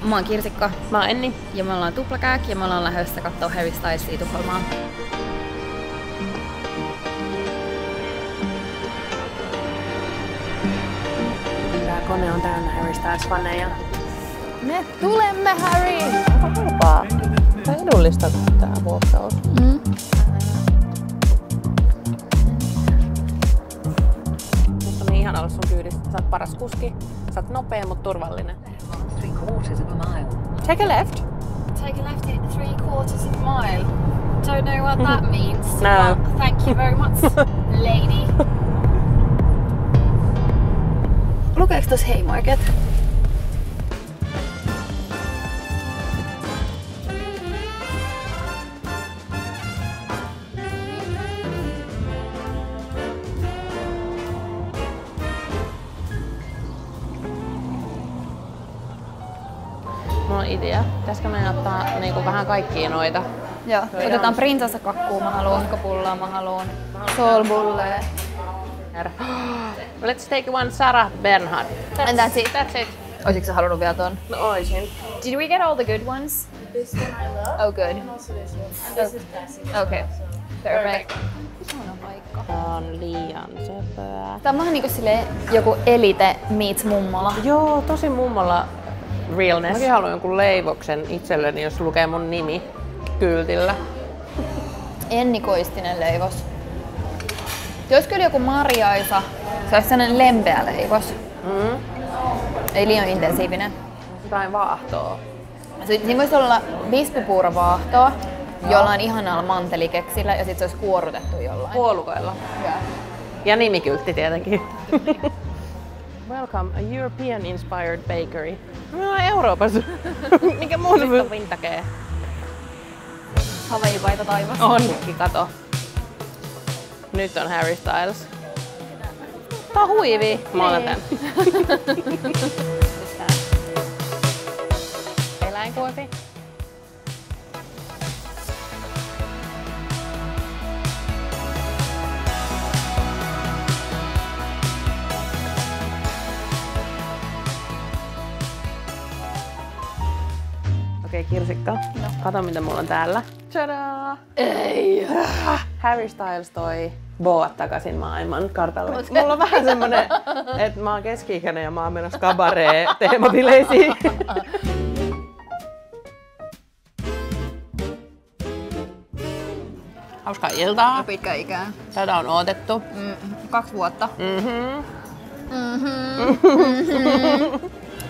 Mä oon Kirsikka. Mä oon Enni. Ja me ollaan Tuplakääk ja me ollaan lähdössä kattoo Harry Stylesia Tukholmaan. Tää kone on täynnä Harry Styles-faneja. Me tulemme, Harry! Aika halpaa. Tää edullista tää vuokraus. Mutta niin ihana olla sun kyydissä. Sä oot paras kuski. Sä oot nopea, mut turvallinen. 3/4 of a mile. Take a left. Take a left at 3/4 of a mile. Don't know what that means. No. But thank you very much, lady. Lukeeko tossa Haymarket? Mulla on idea. Pitäisikö meidän ottaa niinku vähän kaikkia noita? Joo. Otetaan prinsessakakkuu mä haluun. Muskapullaa mä haluun. Solbullee. Let's take one Sarah Bernhardt. And that's it. That's it. Oisitko sä halunnut vielä ton? No oisin. Did we get all the good ones? This one I love. Oh good. And also this one. And this is classic. Okay. Perfect. Ihana paikka. Tää on liian söpöä. Tää on vähän niinku silleen joku Elite meets mummola. Joo, tosi mummolla realness. Mäkin haluan jonkun leivoksen itselleni, jos lukee mun nimi kyltillä. Enni Koistinen leivos. Jos kyllä joku Marjaisa, se olisi sellainen lempeä leivos. Ei liian intensiivinen. Jotain vaahtoa. Siinä voisi olla vispupuurovaahtoa jollain ihanalla mantelikeksillä ja sit se olisi kuorutettu jollain. Puolukoilla. Hyvä. Ja nimikyltti tietenkin. Welcome, a European inspired bakery. No Euroopassa. Mikä mun on vintakee? Havaipaita taivas. Onkin, kato. Nyt on Harry Styles. Tää on huivi. Mä otan tän. Eläinkuosi. Okei, Kirsikka. No. Kato mitä mulla on täällä. Tadaa! Ei! Harry Styles toi boat takaisin maailman kartalle. Mulla on vähän semmonen, että mä oon keski-ikäinen ja mä oon menossa kabaree-teemabileisiin. Hauskaa iltaa. Pitkä ikää. Tätä on odotettu. 2 vuotta.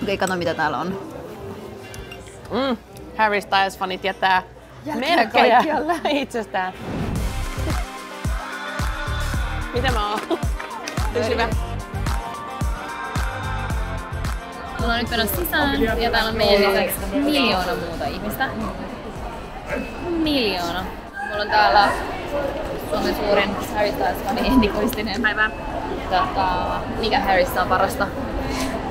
Okei, kato mitä täällä on. Harry Styles-fanit jättää Jälkeen merkkejä kaikkialle. itsestään. Mitä mä oon? Pysyvä. Me ollaan nyt menossa sisään ja täällä on meidän lisäksi 1 miljoona muuta ihmistä. 1 miljoona. Mulla on täällä Suomen suurin Harry Styles-fani Enni Koistinen. Päivää. Mikä Harryssä on parasta?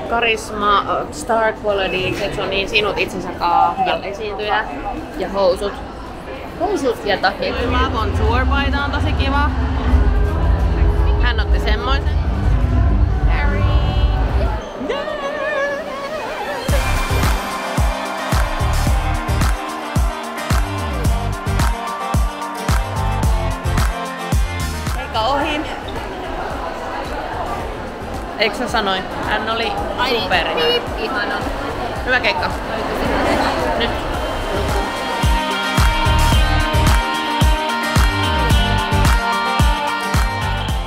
Karisma, star quality, että se on niin sinut itsensä kaa esiintyjä. Ja housut. Housut ja takit. Love on Tour -paita on tosi kiva. Hän otti semmoisen. Harry. Keikka ohi. Eikö sä sanoin? Hän oli superi. Ihana. Hyvä keikka.